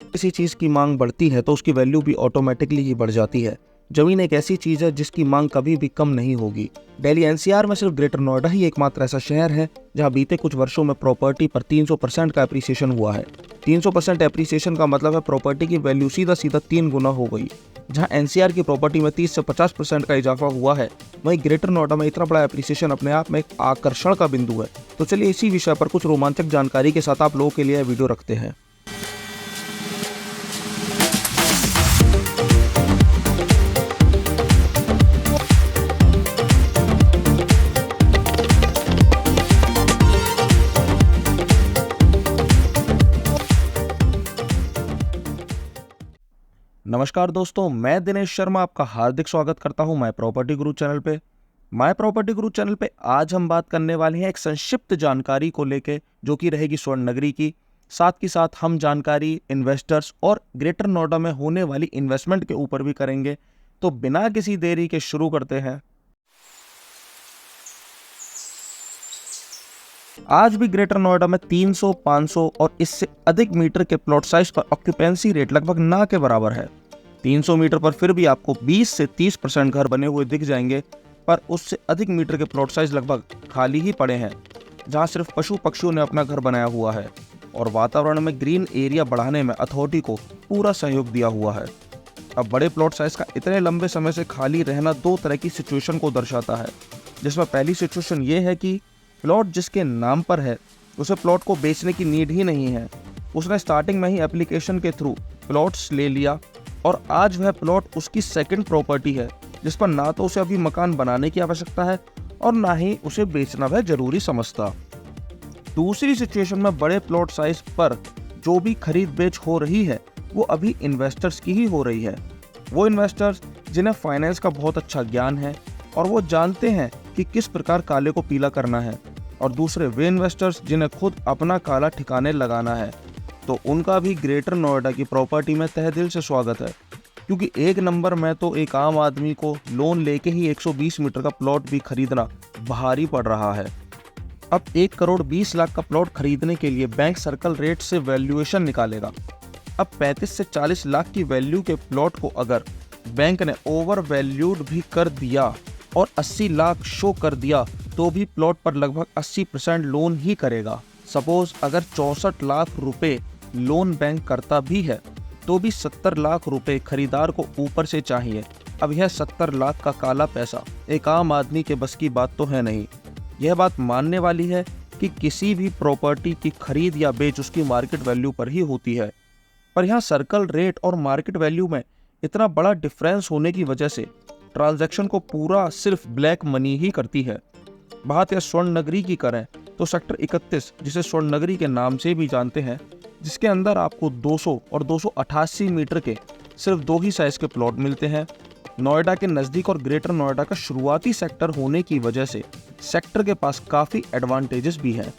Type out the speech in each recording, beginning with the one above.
किसी चीज़ की मांग बढ़ती है तो उसकी वैल्यू भी ऑटोमेटिकली ही बढ़ जाती है। ज़मीन एक ऐसी चीज़ है जिसकी मांग कभी भी कम नहीं होगी। दिल्ली एनसीआर में सिर्फ ग्रेटर नोएडा ही एकमात्र ऐसा शहर है जहां बीते कुछ वर्षों में प्रॉपर्टी पर 300% का एप्रिसिएशन हुआ है। 300% एप्रिसिएशन का मतलब है प्रॉपर्टी की वैल्यू सीधा सीधा 3 गुना हो गई। जहां एनसीआर की प्रॉपर्टी में 30 से 50% का इजाफा हुआ है, वहीं ग्रेटर नोएडा में इतना बड़ा एप्रिसिएशन अपने आप में एक आकर्षण का बिंदु है। तो चलिए इसी विषय पर कुछ रोमांचक जानकारी के साथ आप लोगों के लिए वीडियो रखते हैं। नमस्कार दोस्तों, मैं दिनेश शर्मा आपका हार्दिक स्वागत करता हूं माय प्रॉपर्टी गुरु चैनल पे। माय प्रॉपर्टी गुरु चैनल पे आज हम बात करने वाले हैं एक संक्षिप्त जानकारी को लेके, जो कि रहेगी स्वर्ण नगरी की। साथ ही साथ हम जानकारी इन्वेस्टर्स और ग्रेटर नोएडा में होने वाली इन्वेस्टमेंट के ऊपर भी करेंगे। तो बिना किसी देरी के शुरू करते हैं। आज भी ग्रेटर नोएडा में 300, 500 और इससे अधिक मीटर के प्लॉट साइज पर ऑक्यूपेंसी रेट लगभग ना के बराबर है। 300 मीटर पर फिर भी आपको 20 से 30% घर बने हुए दिख जाएंगे, पर उससे अधिक मीटर के प्लॉट साइज लगभग खाली ही पड़े हैं, जहां सिर्फ पशु पक्षियों ने अपना घर बनाया हुआ है और वातावरण में ग्रीन एरिया बढ़ाने में अथॉरिटी को पूरा सहयोग दिया हुआ है। अब बड़े प्लॉट साइज का इतने लंबे समय से खाली रहना दो तरह की सिचुएशन को दर्शाता है, जिसमें पहली सिचुएशन ये है कि प्लॉट जिसके नाम पर है उसे प्लॉट को बेचने की नीड ही नहीं है। उसने स्टार्टिंग में ही एप्लीकेशन के थ्रू प्लॉट्स ले लिया और आज वह प्लॉट उसकी सेकंड प्रॉपर्टी है, जिस पर ना तो उसे अभी मकान बनाने की आवश्यकता है और ना ही उसे बेचना वह जरूरी समझता। दूसरी सिचुएशन में बड़े प्लॉट साइज पर जो भी खरीद बेच हो रही है वो अभी इन्वेस्टर्स की ही हो रही है। वो इन्वेस्टर्स जिन्हें फाइनेंस का बहुत अच्छा ज्ञान है और वो जानते हैं कि किस प्रकार काले को पीला करना है, और दूसरे वे इन्वेस्टर्स जिन्हें खुद अपना काला ठिकाने लगाना है। तो उनका भी ग्रेटर नोएडा की प्रॉपर्टी में तहे दिल से स्वागत है, क्योंकि एक नंबर में तो एक आम आदमी को लोन लेके ही 120 मीटर का प्लॉट भी खरीदना भारी पड़ रहा है। अब 1 करोड़ 20 लाख का प्लॉट खरीदने के लिए बैंक सर्कल रेट से वैल्यूएशन निकालेगा। अब 35 से 40 लाख की वैल्यू के प्लॉट को अगर बैंक ने ओवर वैल्यूड भी कर दिया और 80 लाख शो कर दिया, तो भी प्लॉट पर लगभग 80% लोन ही करेगा। सपोज अगर 64 लाख रुपए लोन बैंक करता भी है, तो भी 70 लाख रुपए खरीदार को ऊपर से चाहिए। अब यह 70 लाख का काला पैसा एक आम आदमी के बस की बात तो है नहीं। यह बात मानने वाली है कि किसी भी प्रॉपर्टी की खरीद या बेच उसकी मार्केट वैल्यू पर ही होती है, पर यहाँ सर्कल रेट और मार्केट वैल्यू में इतना बड़ा डिफरेंस होने की वजह से ट्रांजैक्शन को पूरा सिर्फ ब्लैक मनी ही करती है। बात या स्वर्ण नगरी की करें तो सेक्टर 31, जिसे स्वर्ण नगरी के नाम से भी जानते हैं, जिसके अंदर आपको 200 और 288 मीटर के सिर्फ 2 ही साइज के प्लॉट मिलते हैं। नोएडा के नज़दीक और ग्रेटर नोएडा का शुरुआती सेक्टर होने की वजह से सेक्टर के पास काफ़ी एडवांटेजेस भी हैं।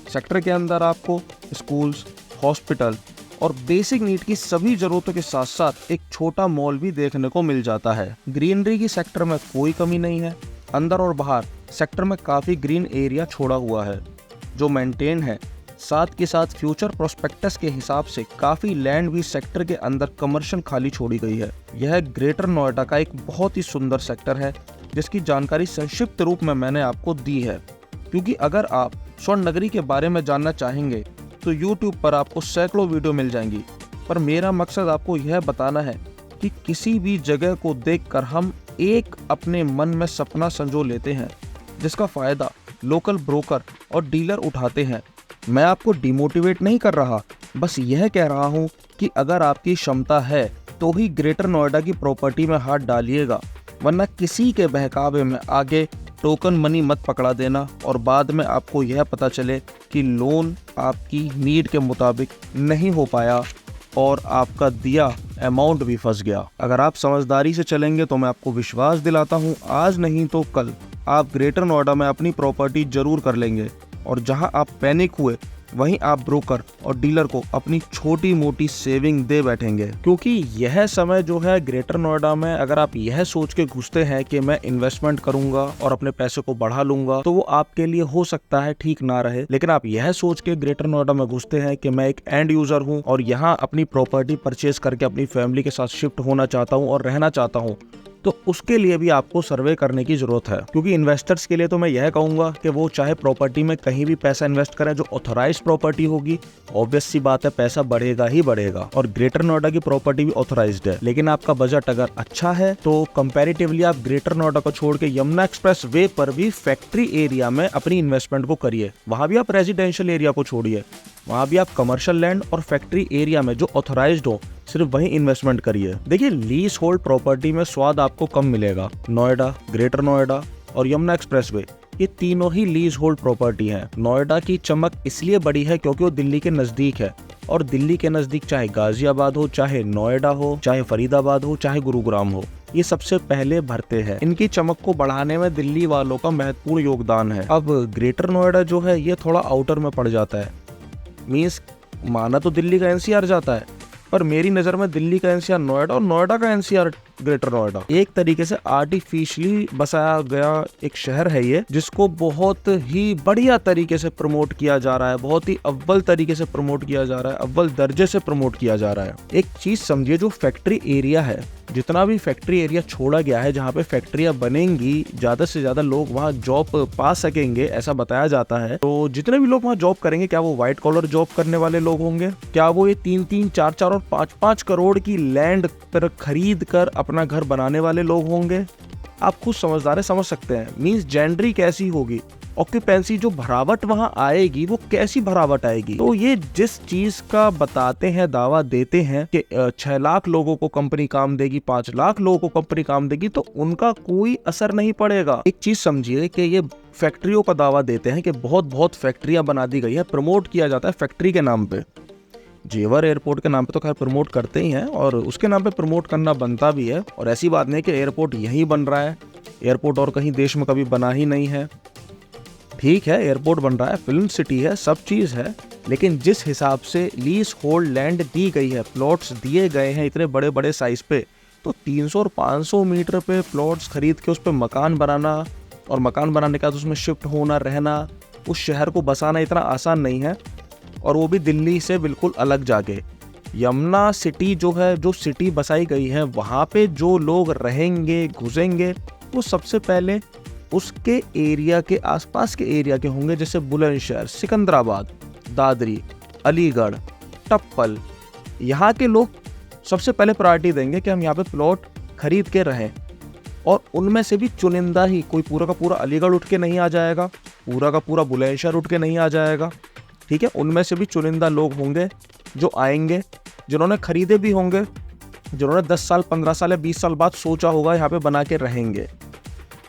सेक्टर के अंदर आपको स्कूल्स, हॉस्पिटल और बेसिक नीड की सभी जरूरतों के साथ साथ एक छोटा मॉल भी देखने को मिल जाता है। ग्रीनरी की सेक्टर में कोई कमी नहीं है। अंदर और बाहर सेक्टर में काफ़ी ग्रीन एरिया छोड़ा हुआ है जो मेंटेन है। साथ के साथ फ्यूचर प्रोस्पेक्टस के हिसाब से काफ़ी लैंड भी सेक्टर के अंदर कमर्शियल खाली छोड़ी गई है। यह ग्रेटर नोएडा का एक बहुत ही सुंदर सेक्टर है, जिसकी जानकारी संक्षिप्त रूप में मैंने आपको दी है, क्योंकि अगर आप स्वर्ण नगरी के बारे में जानना चाहेंगे तो YouTube पर आपको सैकड़ों वीडियो मिल जाएंगी। पर मेरा मकसद आपको यह बताना है कि किसी भी जगह को देखकर हम एक अपने मन में सपना संजो लेते हैं, जिसका फ़ायदा लोकल ब्रोकर और डीलर उठाते हैं। मैं आपको डिमोटिवेट नहीं कर रहा, बस यह कह रहा हूँ कि अगर आपकी क्षमता है तो ही ग्रेटर नोएडा की प्रॉपर्टी में हाथ डालिएगा, वरना किसी के बहकावे में आगे टोकन मनी मत पकड़ा देना और बाद में आपको यह पता चले कि लोन आपकी नीड के मुताबिक नहीं हो पाया और आपका दिया अमाउंट भी फंस गया। अगर आप समझदारी से चलेंगे तो मैं आपको विश्वास दिलाता हूँ, आज नहीं तो कल आप ग्रेटर नोएडा में अपनी प्रॉपर्टी जरूर कर लेंगे। और जहाँ आप पैनिक हुए वहीं आप ब्रोकर और डीलर को अपनी छोटी मोटी सेविंग दे बैठेंगे। क्योंकि यह समय जो है ग्रेटर नोएडा में, अगर आप यह सोच के घुसते हैं कि मैं इन्वेस्टमेंट करूंगा और अपने पैसे को बढ़ा लूंगा, तो वो आपके लिए हो सकता है ठीक ना रहे। लेकिन आप यह सोच के ग्रेटर नोएडा में घुसते हैं कि मैं एक एंड यूजर हूं और यहाँ अपनी प्रॉपर्टी परचेज करके अपनी फैमिली के साथ शिफ्ट होना चाहता हूँ और रहना चाहता हूँ, तो उसके लिए भी आपको सर्वे करने की जरूरत है। क्योंकि इन्वेस्टर्स के लिए तो मैं यह कहूंगा कि वो चाहे प्रॉपर्टी में कहीं भी पैसा इन्वेस्ट करें, जो ऑथराइज्ड प्रॉपर्टी होगी, ऑब्वियस सी बात है पैसा बढ़ेगा ही बढ़ेगा। और ग्रेटर नोएडा की प्रॉपर्टी भी ऑथराइज्ड है। लेकिन आपका बजट अगर अच्छा है तो कंपैरेटिवली आप ग्रेटर नोएडा को छोड़ के यमुना एक्सप्रेस वे पर भी फैक्ट्री एरिया में अपनी इन्वेस्टमेंट को करिए। वहां भी आप रेजिडेंशियल एरिया को छोड़िए, वहां भी आप कमर्शियल लैंड और फैक्ट्री एरिया में जो ऑथराइज्ड हो सिर्फ वहीं इन्वेस्टमेंट करिए। देखिए, लीज होल्ड प्रॉपर्टी में स्वाद आपको कम मिलेगा। नोएडा, ग्रेटर नोएडा और यमुना एक्सप्रेसवे, ये तीनों ही लीज होल्ड प्रॉपर्टी हैं। नोएडा की चमक इसलिए बड़ी है क्योंकि वो दिल्ली के नजदीक है, और दिल्ली के नजदीक चाहे गाजियाबाद हो, चाहे नोएडा हो, चाहे फरीदाबाद हो, चाहे गुरुग्राम हो, ये सबसे पहले भरते हैं। इनकी चमक को बढ़ाने में दिल्ली वालों का महत्वपूर्ण योगदान है। अब ग्रेटर नोएडा जो है ये थोड़ा आउटर में पड़ जाता है। मीन्स माना तो दिल्ली का एनसीआर जाता है, पर मेरी नज़र में दिल्ली का एनसीआर नोएडा और नोएडा का एनसीआर ग्रेटर नोएडा। एक तरीके से आर्टिफिशियली बसाया गया एक शहर है ये, जिसको बहुत ही बढ़िया तरीके से प्रमोट किया जा रहा है, बहुत ही अव्वल तरीके से प्रमोट किया जा रहा है, अव्वल दर्जे से प्रमोट किया जा रहा है। एक चीज समझिए, जो फैक्ट्री एरिया है, जितना भी फैक्ट्री एरिया छोड़ा गया है जहाँ पे फैक्ट्रियां बनेंगी, ज्यादा से ज्यादा लोग वहाँ जॉब पा सकेंगे ऐसा बताया जाता है। तो जितने भी लोग वहाँ जॉब करेंगे, क्या वो व्हाइट कॉलर जॉब करने वाले लोग होंगे? क्या वो ये 3-3, 4-4 और 5-5 करोड़ की लैंड खरीद कर अपना घर बनाने वाले लोग होंगे? आप खुद समझदार है, समझ सकते हैं। मींस जेंडरी कैसी होगी, ऑक्यूपेंसी जो भरावट वहां आएगी वो कैसी भरावट आएगी। तो ये जिस चीज का बताते हैं, दावा देते हैं कि 6 लाख लोगों को कंपनी काम देगी, 5 लाख लोगों को कंपनी काम देगी, तो उनका कोई असर नहीं पड़ेगा। एक चीज समझिए कि ये फैक्ट्रियों का दावा देते हैं कि बहुत फैक्ट्रियां बना दी गई है, प्रमोट किया जाता है फैक्ट्री के नाम पे। जेवर एयरपोर्ट के नाम पे तो खैर प्रमोट करते ही हैं, और उसके नाम पे प्रमोट करना बनता भी है। और ऐसी बात नहीं कि एयरपोर्ट यहीं बन रहा है, एयरपोर्ट और कहीं देश में कभी बना ही नहीं है। ठीक है, एयरपोर्ट बन रहा है, फिल्म सिटी है, सब चीज़ है, लेकिन जिस हिसाब से लीज होल्ड लैंड दी गई है, प्लॉट्स दिए गए हैं इतने बड़े बड़े साइज पे, तो 300 और 500 मीटर पे प्लॉट्स खरीद के उस पर मकान बनाना, और मकान बनाने के बाद उसमें शिफ्ट होना, रहना, उस शहर को बसाना इतना आसान नहीं है। और वो भी दिल्ली से बिल्कुल अलग जाके। यमुना सिटी जो है, जो सिटी बसाई गई है, वहाँ पे जो लोग रहेंगे, घुसेंगे, वो सबसे पहले उसके एरिया के आसपास के एरिया के होंगे, जैसे बुलंदशहर, सिकंदराबाद, दादरी, अलीगढ़, टप्पल। यहाँ के लोग सबसे पहले प्रायोरिटी देंगे कि हम यहाँ पे प्लॉट खरीद के रहें। और उनमें से भी चुनिंदा ही, कोई पूरा का पूरा अलीगढ़ उठ के नहीं आ जाएगा, पूरा का पूरा बुलंदशहर उठ के नहीं आ जाएगा। ठीक है, उनमें से भी चुनिंदा लोग होंगे जो आएंगे, जिन्होंने खरीदे भी होंगे, जिन्होंने 10 साल, 15 साल या 20 साल बाद सोचा होगा यहाँ पे बना के रहेंगे।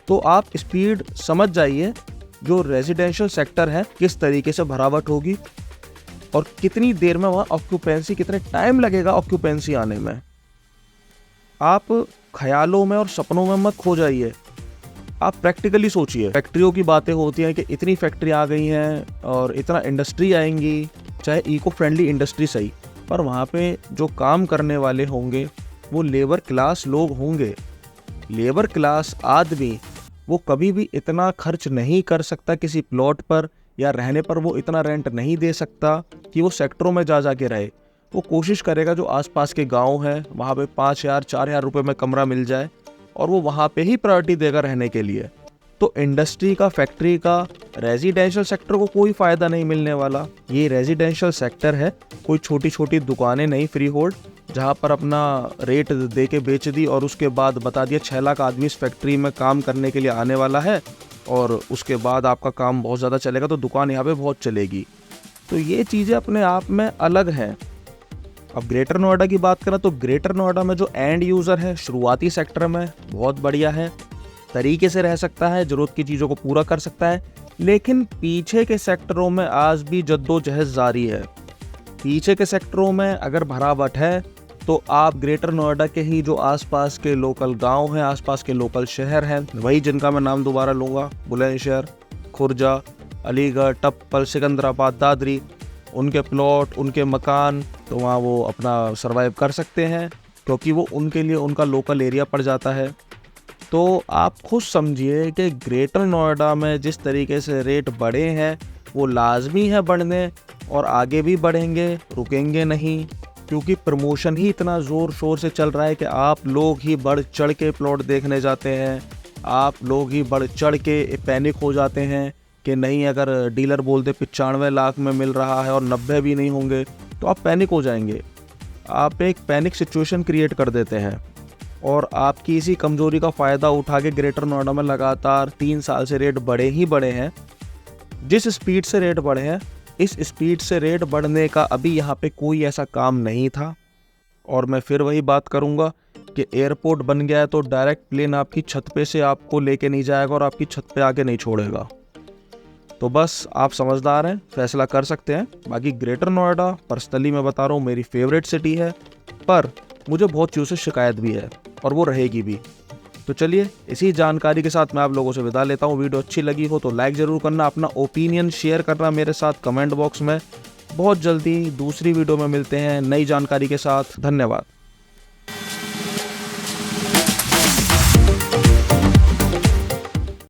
तो आप स्पीड समझ जाइए, जो रेजिडेंशियल सेक्टर है किस तरीके से भरावट होगी और कितनी देर में वहाँ ऑक्यूपेंसी, कितने टाइम लगेगा ऑक्यूपेंसी आने में। आप ख्यालों में और सपनों में मत खो जाइए, आप प्रैक्टिकली सोचिए। फैक्ट्रियों की बातें होती हैं कि इतनी फैक्ट्री आ गई हैं और इतना इंडस्ट्री आएंगी, चाहे इको फ्रेंडली इंडस्ट्री सही, पर वहाँ पे जो काम करने वाले होंगे वो लेबर क्लास लोग होंगे। लेबर क्लास आदमी वो कभी भी इतना खर्च नहीं कर सकता किसी प्लॉट पर, या रहने पर वो इतना रेंट नहीं दे सकता कि वो सेक्टरों में जा के रहे। वो कोशिश करेगा जो आसपास के गांव है वहाँ पे 5,000, 4,000 रुपये में कमरा मिल जाए, और वो वहाँ पे ही प्रायोरिटी देगा रहने के लिए। तो इंडस्ट्री का, फैक्ट्री का, रेजिडेंशियल सेक्टर को कोई फ़ायदा नहीं मिलने वाला। ये रेजिडेंशियल सेक्टर है, कोई छोटी छोटी दुकानें नहीं फ्री होल्ड, जहाँ पर अपना रेट दे के बेच दी और उसके बाद बता दिया 6 लाख आदमी इस फैक्ट्री में काम करने के लिए आने वाला है, और उसके बाद आपका काम बहुत ज़्यादा चलेगा तो दुकान यहाँ पे बहुत चलेगी। तो ये चीज़ें अपने आप में अलग हैं। अब ग्रेटर नोएडा की बात करें तो ग्रेटर नोएडा में जो एंड यूज़र है शुरुआती सेक्टर में बहुत बढ़िया है, तरीके से रह सकता है, ज़रूरत की चीज़ों को पूरा कर सकता है। लेकिन पीछे के सेक्टरों में आज भी जद्दोजहद जारी है। पीछे के सेक्टरों में अगर भरावट है तो आप ग्रेटर नोएडा के ही जो आसपास के लोकल गांव हैं, आसपास के लोकल शहर हैं, वही जिनका मैं नाम दोबारा लूँगा, बुलंदशहर, खुर्जा, अलीगढ़, टप्पल, सिकंदराबाद, दादरी, उनके प्लॉट, उनके मकान, तो वहाँ वो अपना सर्वाइव कर सकते हैं, क्योंकि वो उनके लिए उनका लोकल एरिया पड़ जाता है। तो आप खुद समझिए कि ग्रेटर नोएडा में जिस तरीके से रेट बढ़े हैं वो लाजमी है बढ़ने, और आगे भी बढ़ेंगे, रुकेंगे नहीं, क्योंकि प्रमोशन ही इतना ज़ोर शोर से चल रहा है कि आप लोग ही बढ़ चढ़ के प्लॉट देखने जाते हैं, आप लोग ही बढ़ चढ़ के पैनिक हो जाते हैं कि नहीं, अगर डीलर बोलते 95 लाख में मिल रहा है और 90 भी नहीं होंगे तो आप पैनिक हो जाएंगे। आप एक पैनिक सिचुएशन क्रिएट कर देते हैं, और आपकी इसी कमज़ोरी का फ़ायदा उठा के ग्रेटर नोएडा में लगातार 3 साल से रेट बढ़े ही बढ़े हैं। जिस स्पीड से रेट बढ़े हैं, इस स्पीड से रेट बढ़ने का अभी यहाँ पे कोई ऐसा काम नहीं था। और मैं फिर वही बात करूँगा कि एयरपोर्ट बन गया है तो डायरेक्ट प्लेन आपकी छत पे से आपको लेके नहीं जाएगा और आपकी छत पे आके नहीं छोड़ेगा। तो बस आप समझदार हैं, फैसला कर सकते हैं। बाकी ग्रेटर नोएडा पर्सनली मैं बता रहा हूँ मेरी फेवरेट सिटी है, पर मुझे बहुत चीज़ों से शिकायत भी है और वो रहेगी भी। तो चलिए, इसी जानकारी के साथ मैं आप लोगों से विदा लेता हूँ। वीडियो अच्छी लगी हो तो लाइक ज़रूर करना, अपना ओपिनियन शेयर करना मेरे साथ कमेंट बॉक्स में। बहुत जल्दी दूसरी वीडियो में मिलते हैं नई जानकारी के साथ। धन्यवाद।